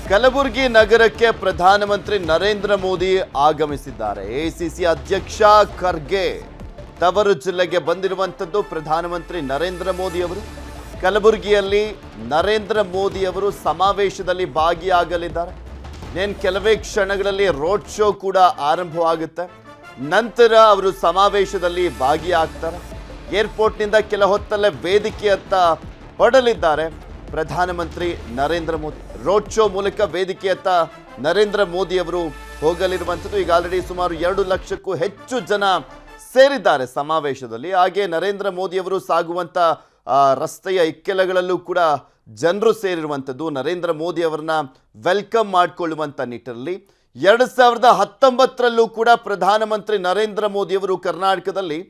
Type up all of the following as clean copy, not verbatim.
ಕಲಬುರಗಿ ನಗರಕ್ಕೆ ಪ್ರಧಾನಮಂತ್ರಿ ನರೇಂದ್ರ ಮೋದಿ ಆಗಮಿಸಿದ್ದಾರೆ. ಎಐಸಿಸಿ ಅಧ್ಯಕ್ಷ ಖರ್ಗೆ ತವರು ಜಿಲ್ಲೆಗೆ ಬಂದಿರುವಂತದ್ದು ಪ್ರಧಾನಮಂತ್ರಿ ನರೇಂದ್ರ ಮೋದಿ ಅವರು. ಕಲಬುರಗಿಯಲ್ಲಿ ನರೇಂದ್ರ ಮೋದಿ ಅವರು ಸಮಾವೇಶದಲ್ಲಿ ಭಾಗಿಯಾಗಲಿದ್ದಾರೆ. ಕೆಲವೇ ಕ್ಷಣಗಳಲ್ಲಿ ರೋಡ್ ಶೋ ಕೂಡ ಆರಂಭವಾಗುತ್ತೆ. ನಂತರ ಅವರು ಸಮಾವೇಶದಲ್ಲಿ ಭಾಗಿಯಾಗ್ತಾರೆ. ಏರ್ಪೋರ್ಟ್ನಿಂದ ಕೆಲ ಹೊತ್ತಲ್ಲೇ ವೇದಿಕೆಯತ್ತ ಹೊರಡಲಿದ್ದಾರೆ ಪ್ರಧಾನಮಂತ್ರಿ ನರೇಂದ್ರ ಮೋದಿ. ರೋಡ್ ಶೋ ಮೂಲಕ ವೇದಿಕೆಯತ್ತ ನರೇಂದ್ರ ಮೋದಿ ಅವರು ಹೋಗಲಿರುವಂಥದ್ದು. ಈಗ ಆಲ್ರೆಡಿ ಸುಮಾರು 2 ಲಕ್ಷಕ್ಕೂ ಹೆಚ್ಚು ಜನ ಸೇರಿದ್ದಾರೆ ಸಮಾವೇಶದಲ್ಲಿ. ಹಾಗೆ ನರೇಂದ್ರ ಮೋದಿ ಅವರು ಸಾಗುವಂಥ ರಸ್ತೆಯ ಇಕ್ಕೆಲಗಳಲ್ಲೂ ಕೂಡ ಜನರು ಸೇರಿರುವಂಥದ್ದು. ನರೇಂದ್ರ ಮೋದಿ ಅವರನ್ನ ವೆಲ್ಕಮ್ ಮಾಡಿಕೊಳ್ಳುವಂಥ ನಿಟ್ಟಿನಲ್ಲಿ 2019ರಲ್ಲೂ ಕೂಡ ಪ್ರಧಾನಮಂತ್ರಿ ನರೇಂದ್ರ ಮೋದಿ ಅವರು ಕರ್ನಾಟಕದಲ್ಲಿ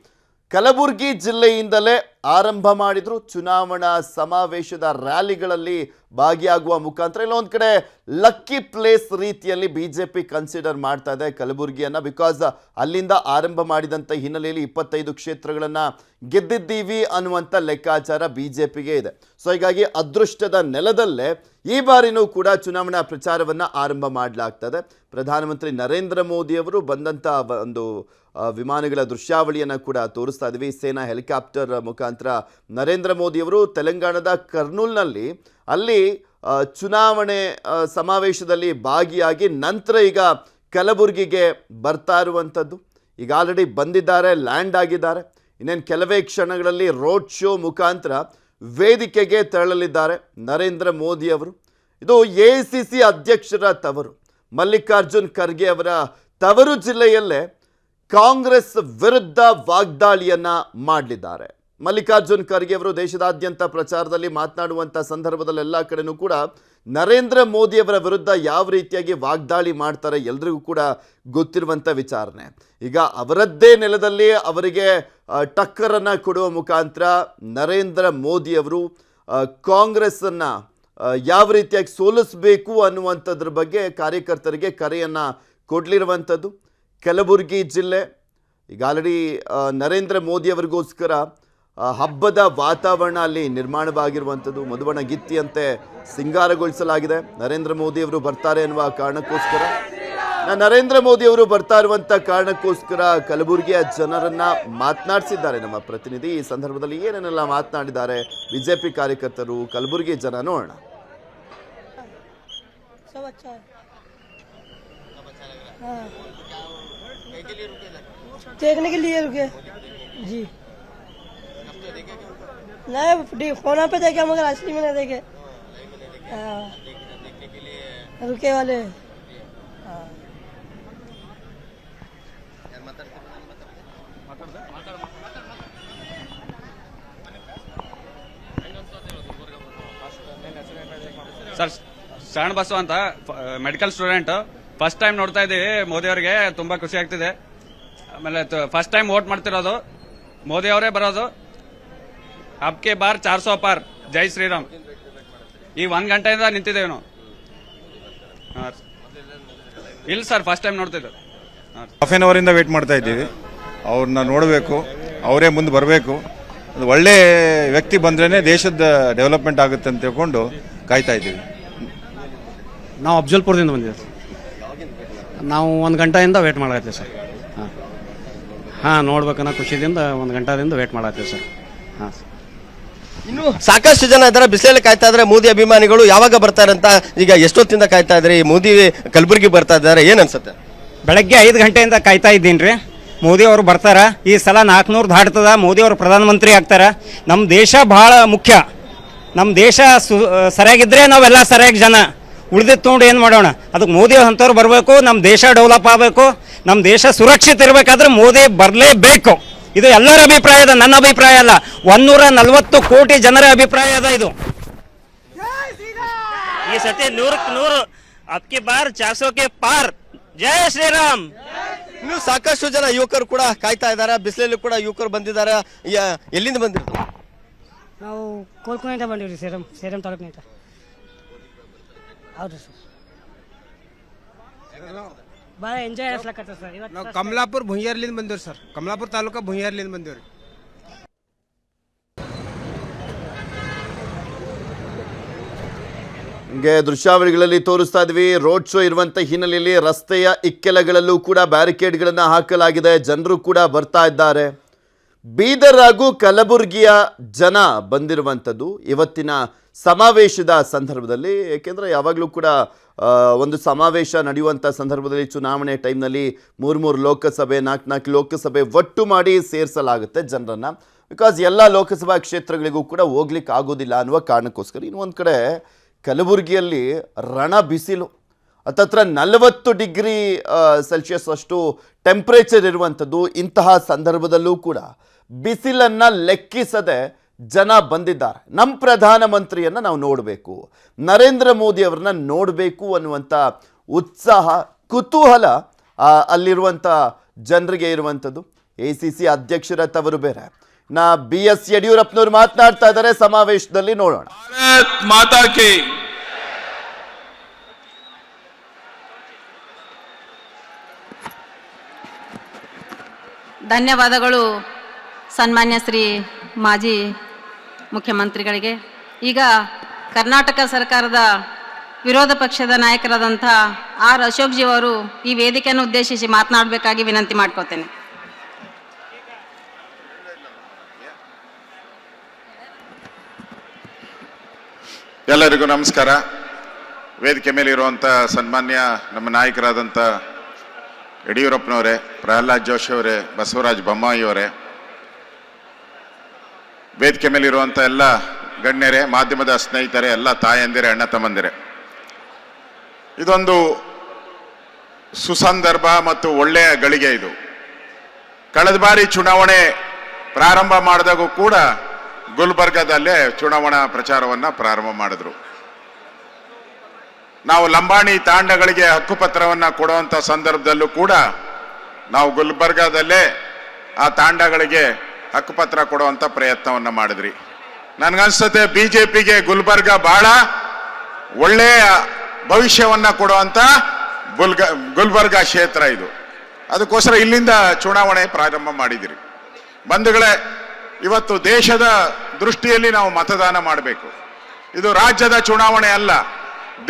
ಕಲಬುರಗಿ ಜಿಲ್ಲೆಯಿಂದಲೇ ಆರಂಭ ಮಾಡಿದ್ರು. ಚುನಾವಣಾ ಸಮಾವೇಶದ ರ್ಯಾಲಿಗಳಲ್ಲಿ ಭಾಗಿಯಾಗುವ ಮುಖಾಂತರ ಇಲ್ಲೊಂದು ಕಡೆ ಲಕ್ಕಿ ಪ್ಲೇಸ್ ರೀತಿಯಲ್ಲಿ ಬಿಜೆಪಿ ಕನ್ಸಿಡರ್ ಮಾಡ್ತಾ ಇದೆ ಕಲಬುರಗಿಯನ್ನು. ಬಿಕಾಸ್ ಅಲ್ಲಿಂದ ಆರಂಭ ಮಾಡಿದಂಥ ಹಿನ್ನೆಲೆಯಲ್ಲಿ 25 ಕ್ಷೇತ್ರಗಳನ್ನು ಗೆದ್ದಿದ್ದೀವಿ ಅನ್ನುವಂಥ ಲೆಕ್ಕಾಚಾರ ಬಿಜೆಪಿಗೆ ಇದೆ. ಸೊ ಹೀಗಾಗಿ ಅದೃಷ್ಟದ ನೆಲದಲ್ಲೇ ಈ ಬಾರಿನೂ ಕೂಡ ಚುನಾವಣಾ ಪ್ರಚಾರವನ್ನು ಆರಂಭ ಮಾಡಲಾಗ್ತದೆ. ಪ್ರಧಾನಮಂತ್ರಿ ನರೇಂದ್ರ ಮೋದಿ ಅವರು ಬಂದಂಥ ಒಂದು ವಿಮಾನಗಳ ದೃಶ್ಯಾವಳಿಯನ್ನು ಕೂಡ ತೋರಿಸ್ತಾ ಇದ್ವಿ. ಸೇನಾ ಹೆಲಿಕಾಪ್ಟರ್ ಮುಖಾಂತರ ನರೇಂದ್ರ ಮೋದಿ ಅವರು ತೆಲಂಗಾಣದ ಕರ್ನೂಲ್ನಲ್ಲಿ ಅಲ್ಲಿ ಚುನಾವಣೆ ಸಮಾವೇಶದಲ್ಲಿ ಭಾಗಿಯಾಗಿ ನಂತರ ಈಗ ಕಲಬುರಗಿಗೆ ಬರ್ತಾ ಇರುವಂಥದ್ದು. ಈಗ ಆಲ್ರೆಡಿ ಬಂದಿದ್ದಾರೆ, ಲ್ಯಾಂಡ್ ಆಗಿದ್ದಾರೆ. ಇನ್ನೇನು ಕೆಲವೇ ಕ್ಷಣಗಳಲ್ಲಿ ರೋಡ್ ಶೋ ಮುಖಾಂತರ ವೇದಿಕೆಗೆ ತೆರಳಲಿದ್ದಾರೆ ನರೇಂದ್ರ ಮೋದಿ ಅವರು. ಇದು ಎಐಸಿಸಿ ಅಧ್ಯಕ್ಷರ ತವರು. ಮಲ್ಲಿಕಾರ್ಜುನ್ ಖರ್ಗೆ ಅವರ ತವರು ಜಿಲ್ಲೆಯಲ್ಲೇ ಕಾಂಗ್ರೆಸ್ ವಿರುದ್ಧ ವಾಗ್ದಾಳಿಯನ್ನ ಮಾಡಲಿದ್ದಾರೆ. ಮಲ್ಲಿಕಾರ್ಜುನ್ ಖರ್ಗೆ ಅವರು ದೇಶದಾದ್ಯಂತ ಪ್ರಚಾರದಲ್ಲಿ ಮಾತನಾಡುವಂಥ ಸಂದರ್ಭದಲ್ಲಿ ಎಲ್ಲ ಕಡೆನೂ ಕೂಡ ನರೇಂದ್ರ ಮೋದಿ ಅವರ ವಿರುದ್ಧ ಯಾವ ರೀತಿಯಾಗಿ ವಾಗ್ದಾಳಿ ಮಾಡ್ತಾರೆ ಎಲ್ರಿಗೂ ಕೂಡ ಗೊತ್ತಿರುವಂಥ ವಿಚಾರಣೆ. ಈಗ ಅವರದ್ದೇ ನೆಲದಲ್ಲಿ ಅವರಿಗೆ ಟಕ್ಕರನ್ನು ಕೊಡುವ ಮುಖಾಂತರ ನರೇಂದ್ರ ಮೋದಿ ಅವರು ಕಾಂಗ್ರೆಸ್ಸನ್ನು ಯಾವ ರೀತಿಯಾಗಿ ಸೋಲಿಸಬೇಕು ಅನ್ನುವಂಥದ್ರ ಬಗ್ಗೆ ಕಾರ್ಯಕರ್ತರಿಗೆ ಕರೆಯನ್ನು ಕೊಡಲಿರುವಂಥದ್ದು. ಕಲಬುರಗಿ ಜಿಲ್ಲೆ ಈಗ ಆಲ್ರೆಡಿ ನರೇಂದ್ರ ಮೋದಿ ಅವರಿಗೋಸ್ಕರ ಹಬ್ಬದ ವಾತಾವರಣ ಅಲ್ಲಿ ನಿರ್ಮಾಣವಾಗಿರುವಂಥದ್ದು. ಮಧುಬಣ ಗಿತ್ತಿಯಂತೆ ಸಿಂಗಾರಗೊಳಿಸಲಾಗಿದೆ. ನರೇಂದ್ರ ಮೋದಿ ಅವರು ಬರ್ತಾರೆ ಎನ್ನುವ ಕಾರಣಕ್ಕೋಸ್ಕರ ನರೇಂದ್ರ ಮೋದಿ ಅವರು ಬರ್ತಾ ಇರುವಂಥ ಕಾರಣಕ್ಕೋಸ್ಕರ ಕಲಬುರಗಿಯ ಜನರನ್ನ ಮಾತನಾಡಿಸಿದ್ದಾರೆ ನಮ್ಮ ಪ್ರತಿನಿಧಿ. ಈ ಸಂದರ್ಭದಲ್ಲಿ ಏನೇನೆಲ್ಲ ಮಾತನಾಡಿದ್ದಾರೆ ಬಿಜೆಪಿ ಕಾರ್ಯಕರ್ತರು, ಕಲಬುರಗಿ ಜನ ನೋಡೋಣ. देखने के लिए रुके जी, नहीं फोन पे देखे मगर असली में नहीं देखे। रुके वाले ಸರ್, ಶರಣ ಬಸವ ಅಂತ ಮೆಡಿಕಲ್ ಸ್ಟೂಡೆಂಟ್. ಫಸ್ಟ್ ಟೈಮ್ ನೋಡ್ತಾ ಇದ್ದೀವಿ ಮೋದಿ ಅವರಿಗೆ, ತುಂಬಾ ಖುಷಿ ಆಗ್ತಿದೆ. ಆಮೇಲೆ ಫಸ್ಟ್ ಟೈಮ್ ವೋಟ್ ಮಾಡ್ತಿರೋದು ಮೋದಿ ಅವರೇ ಬರೋದು. ಅಬ್ಕೆ ಬಾರ್ 400 ಪಾರ್, ಜೈ ಶ್ರೀರಾಮ್. ಈ 1 ಗಂಟೆಯಿಂದ ನಿಂತಿದ್ದೇವೆ ನಾವು. ಇಲ್ಲ ಸರ್, ಫಸ್ಟ್ ಟೈಮ್ ನೋಡ್ತಿದ್ದೆ. ಹಾಫ್ ಆನ್ ಅವರಿಂದ ವೇಟ್ ಮಾಡ್ತಾ ಇದ್ದೀವಿ. ಅವ್ರನ್ನ ನೋಡಬೇಕು, ಅವರೇ ಮುಂದೆ ಬರಬೇಕು. ಒಂದು ಒಳ್ಳೆ ವ್ಯಕ್ತಿ ಬಂದ್ರೇನೆ ದೇಶದ ಡೆವಲಪ್ಮೆಂಟ್ ಆಗುತ್ತೆ ಅಂತ ತಿಳ್ಕೊಂಡು ಕಾಯ್ತಾ ಇದ್ದೀವಿ. ನಾವು ಅಫ್ಜಲ್ಪುರದಿಂದ ಬಂದಿದ್ದೀವಿ. ನಾವು 1 ಗಂಟೆಯಿಂದ ವೇಟ್ ಮಾಡತ್ತೀವಿ ಸರ್. ಹಾಂ, ನೋಡ್ಬೇಕನ್ನೋ ಖುಷಿಯಿಂದ 1 ಗಂಟೆದಿಂದ ವೇಟ್ ಮಾಡತ್ತೀವಿ ಸರ್. ಹಾಂ, ಇನ್ನು ಸಾಕಷ್ಟು ಜನ ಇದ್ದಾರೆ, ಬಿಸಿಲಲ್ಲಿ ಕಾಯ್ತಾ ಇದ್ದಾರೆ. ಮೋದಿ ಅಭಿಮಾನಿಗಳು ಯಾವಾಗ ಬರ್ತಾರೆ ಅಂತ ಈಗ ಎಷ್ಟೊತ್ತಿಂದ ಕಾಯ್ತಾ ಇದ್ರಿ. ಮೋದಿ ಕಲಬುರಗಿ ಬರ್ತಾ ಇದ್ದಾರೆ, ಏನ್ ಅನ್ಸುತ್ತೆ? ಬೆಳಗ್ಗೆ 5 ಗಂಟೆಯಿಂದ ಕಾಯ್ತಾ ಇದ್ದೀನಿ ರೀ. ಮೋದಿ ಅವರು ಬರ್ತಾರ. ಈ ಸಲ 400 ದಾಟ್ತದ. ಮೋದಿ ಅವರು ಪ್ರಧಾನಮಂತ್ರಿ ಆಗ್ತಾರ. ನಮ್ಮ ದೇಶ ಬಹಳ ಮುಖ್ಯ. ನಮ್ಮ ದೇಶ ಸರಿಯಾಗಿದ್ರೆ ನಾವೆಲ್ಲ ಸರಿಯಾಗಿ ಜನ ಉಳಿದಿತ್ತು ನೋಡಿ ಏನು ಮಾಡೋಣ. ಅದಕ್ಕೆ ಮೋದಿ ಅಂಥವ್ರು ಬರಬೇಕು. ನಮ್ಮ ದೇಶ ಡೆವಲಪ್ ಆಗಬೇಕು. ನಮ್ಮ ದೇಶ ಸುರಕ್ಷಿತ ಇರಬೇಕಾದ್ರೆ ಮೋದಿ ಬರಲೇಬೇಕು. ಇದು ಎಲ್ಲರ ಅಭಿಪ್ರಾಯ ಅದ, ನನ್ನ ಅಭಿಪ್ರಾಯ ಅಲ್ಲ. 140 ಕೋಟಿ ಜನರ ಅಭಿಪ್ರಾಯ ಅದ ಇದು. ಈ ಸತಿ 100ಕ್ಕೆ 100 ಅಬ್ಕಿ ಬಾರ್ 400 ಪಾರ್, ಜೈ ಶ್ರೀರಾಮ್. ಇನ್ನು ಸಾಕಷ್ಟು ಜನ ಯುವಕರು ಕೂಡ ಕಾಯ್ತಾ ಇದ್ದಾರೆ. ಬಿಸಿಲಲ್ಲಿ ಕೂಡ ಯುವಕರು ಬಂದಿದ್ದಾರೆ. ಎಲ್ಲಿಂದ ಬಂದಿರೋದು? ನಾವು ಕೋಲ್ಕೋನಿಂದ ಬಂದಿವ್ರಿ, ಸೇರಂ ತಾಲೂಕಿನಿಂದ. ಹೌದು ಸರ್, ಭಾಳ ಎಂಜಾಯ್ ಅನ್ಸ್ಲಕತ್ತ ಸರ್. ನಾವು ಕಮಲಾಪುರ ಭುಯ್ಯಾರ್ಲಿಂದ ಬಂದಿವ್ರಿ ಸರ್. ಕಮಲಾಪುರ ತಾಲೂಕ ಭುಯ್ಯಾರ್ಲಿಂದ ಬಂದಿವ್ರಿ. ನಿಮಗೆ ದೃಶ್ಯಾವಳಿಗಳಲ್ಲಿ ತೋರಿಸ್ತಾ ಇದ್ವಿ. ರೋಡ್ ಶೋ ಇರುವಂಥ ಹಿನ್ನೆಲೆಯಲ್ಲಿ ರಸ್ತೆಯ ಇಕ್ಕೆಲಗಳಲ್ಲೂ ಕೂಡ ಬ್ಯಾರಿಕೇಡ್ಗಳನ್ನು ಹಾಕಲಾಗಿದೆ. ಜನರು ಕೂಡ ಬರ್ತಾ ಇದ್ದಾರೆ. ಬೀದರ್ ಹಾಗೂ ಕಲಬುರಗಿಯ ಜನ ಬಂದಿರುವಂಥದ್ದು ಇವತ್ತಿನ ಸಮಾವೇಶದ ಸಂದರ್ಭದಲ್ಲಿ. ಏಕೆಂದರೆ ಯಾವಾಗಲೂ ಕೂಡ ಒಂದು ಸಮಾವೇಶ ನಡೆಯುವಂಥ ಸಂದರ್ಭದಲ್ಲಿ ಚುನಾವಣೆ ಟೈಮ್ನಲ್ಲಿ 3 ಲೋಕಸಭೆ 4 ಲೋಕಸಭೆ ಒಟ್ಟು ಮಾಡಿ ಸೇರಿಸಲಾಗುತ್ತೆ ಜನರನ್ನು. ಬಿಕಾಸ್ ಎಲ್ಲ ಲೋಕಸಭಾ ಕ್ಷೇತ್ರಗಳಿಗೂ ಕೂಡ ಹೋಗ್ಲಿಕ್ಕೆ ಆಗೋದಿಲ್ಲ ಅನ್ನುವ ಕಾರಣಕ್ಕೋಸ್ಕರ. ಇನ್ನೊಂದು ಕಡೆ ಕಲಬುರಗಿಯಲ್ಲಿ ರಣ ಬಿಸಿಲು, ಹತ್ತತ್ರ 40 ಡಿಗ್ರಿ ಸೆಲ್ಸಿಯಸ್ ಅಷ್ಟು ಟೆಂಪ್ರೇಚರ್ ಇರುವಂಥದ್ದು. ಇಂತಹ ಸಂದರ್ಭದಲ್ಲೂ ಕೂಡ ಬಿಸಿಲನ್ನು ಲೆಕ್ಕಿಸದೆ ಜನ ಬಂದಿದ್ದಾರೆ. ನಮ್ಮ ಪ್ರಧಾನಮಂತ್ರಿಯನ್ನು ನಾವು ನೋಡಬೇಕು, ನರೇಂದ್ರ ಮೋದಿ ಅವ್ರನ್ನ ನೋಡಬೇಕು ಅನ್ನುವಂಥ ಉತ್ಸಾಹ ಕುತೂಹಲ ಅಲ್ಲಿರುವಂಥ ಜನರಿಗೆ ಇರುವಂಥದ್ದು. ACC ಅಧ್ಯಕ್ಷರ ತವರು ಬೇರೆ. BS ಯಡಿಯೂರಪ್ಪನವರು ಮಾತನಾಡ್ತಾ ಇದ್ದಾರೆ ಸಮಾವೇಶದಲ್ಲಿ, ನೋಡೋಣ. ಮಾತಾ ಕಿ ಧನ್ಯವಾದಗಳು ಸನ್ಮಾನ್ಯ ಶ್ರೀ ಮಾಜಿ ಮುಖ್ಯಮಂತ್ರಿಗಳಿಗೆ. ಈಗ ಕರ್ನಾಟಕ ಸರ್ಕಾರದ ವಿರೋಧ ಪಕ್ಷದ ನಾಯಕರಾದಂಥ R. ಅಶೋಕ್ ಜಿ ಅವರು ಈ ವೇದಿಕೆಯನ್ನು ಉದ್ದೇಶಿಸಿ ಮಾತನಾಡಬೇಕಾಗಿ ವಿನಂತಿ ಮಾಡ್ಕೋತೇನೆ. ಎಲ್ಲರಿಗೂ ನಮಸ್ಕಾರ. ವೇದಿಕೆ ಮೇಲೆ ಇರುವಂಥ ಸನ್ಮಾನ್ಯ ನಮ್ಮ ನಾಯಕರಾದಂಥ ಯಡಿಯೂರಪ್ಪನವರೇ, ಪ್ರಹ್ಲಾದ್ ಜೋಶಿ ಅವರೇ, ಬಸವರಾಜ ಬೊಮ್ಮಾಯಿ ಅವರೇ, ವೇದಿಕೆ ಮೇಲೆ ಇರುವಂಥ ಎಲ್ಲ ಗಣ್ಯರೇ, ಮಾಧ್ಯಮದ ಸ್ನೇಹಿತರೆ, ಎಲ್ಲ ತಾಯಂದಿರೇ, ಅಣ್ಣ ತಮ್ಮಂದಿರೇ, ಇದೊಂದು ಸುಸಂದರ್ಭ ಮತ್ತು ಒಳ್ಳೆಯ ಗಳಿಗೆ. ಇದು ಕಳೆದ ಬಾರಿ ಚುನಾವಣೆ ಪ್ರಾರಂಭ ಮಾಡಿದಾಗೂ ಕೂಡ ಗುಲ್ಬರ್ಗಾದಲ್ಲೇ ಚುನಾವಣಾ ಪ್ರಚಾರವನ್ನು ಪ್ರಾರಂಭ ಮಾಡಿದ್ರು. ನಾವು ಲಂಬಾಣಿ ತಾಂಡಗಳಿಗೆ ಹಕ್ಕುಪತ್ರವನ್ನು ಕೊಡುವಂಥ ಸಂದರ್ಭದಲ್ಲೂ ಕೂಡ ನಾವು ಗುಲ್ಬರ್ಗಾದಲ್ಲೇ ಆ ತಾಂಡಗಳಿಗೆ ಹಕ್ಕುಪತ್ರ ಕೊಡುವಂಥ ಪ್ರಯತ್ನವನ್ನು ಮಾಡಿದ್ರಿ. ನನಗನ್ಸುತ್ತೆ BJPಗೆ ಗುಲ್ಬರ್ಗ ಬಹಳ ಒಳ್ಳೆಯ ಭವಿಷ್ಯವನ್ನು ಕೊಡುವಂಥ ಗುಲ್ಬರ್ಗ ಕ್ಷೇತ್ರ ಇದು. ಅದಕ್ಕೋಸ್ಕರ ಇಲ್ಲಿಂದ ಚುನಾವಣೆ ಪ್ರಾರಂಭ ಮಾಡಿದಿರಿ. ಬಂಧುಗಳೇ, ಇವತ್ತು ದೇಶದ ದೃಷ್ಟಿಯಲ್ಲಿ ನಾವು ಮತದಾನ ಮಾಡಬೇಕು. ಇದು ರಾಜ್ಯದ ಚುನಾವಣೆ ಅಲ್ಲ,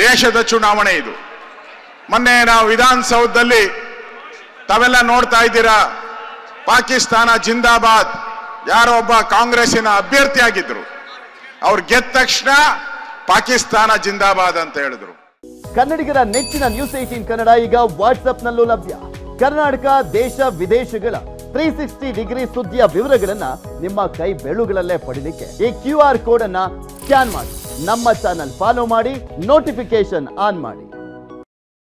ದೇಶದ ಚುನಾವಣೆ ಇದು. ಮೊನ್ನೆ ನಾವು ವಿಧಾನಸೌಧದಲ್ಲಿ ತಾವೆಲ್ಲ ನೋಡ್ತಾ ಇದ್ದೀರಾ, ಪಾಕಿಸ್ತಾನ ಜಿಂದಾಬಾದ್ ಯಾರೋ ಒಬ್ಬ ಕಾಂಗ್ರೆಸ್ಸಿನ ಅಭ್ಯರ್ಥಿ ಆಗಿದ್ರು, ಅವ್ರು ಗೆದ್ದ ತಕ್ಷಣ ಪಾಕಿಸ್ತಾನ ಜಿಂದಾಬಾದ್ ಅಂತ ಹೇಳಿದ್ರು. ಕನ್ನಡಿಗರ ನೆಚ್ಚಿನ ನ್ಯೂಸ್ 18 ಕನ್ನಡ ಈಗ ವಾಟ್ಸ್ಆಪ್ನಲ್ಲೂ ಲಭ್ಯ. ಕರ್ನಾಟಕ, ದೇಶ ವಿದೇಶಗಳ 360 ಡಿಗ್ರಿ ಸುದ್ದಿಯ ವಿವರಗಳನ್ನ ನಿಮ್ಮ ಕೈ ಬೆರಳುಗಳಲ್ಲೇ ಪಡಿಲಿಕ್ಕೆ ಈ QR ಕೋಡ್ ಅನ್ನ ಸ್ಕ್ಯಾನ್ ಮಾಡಿ, ನಮ್ಮ ಚಾನಲ್ ಫಾಲೋ ಮಾಡಿ, ನೋಟಿಫಿಕೇಶನ್ ಆನ್ ಮಾಡಿ.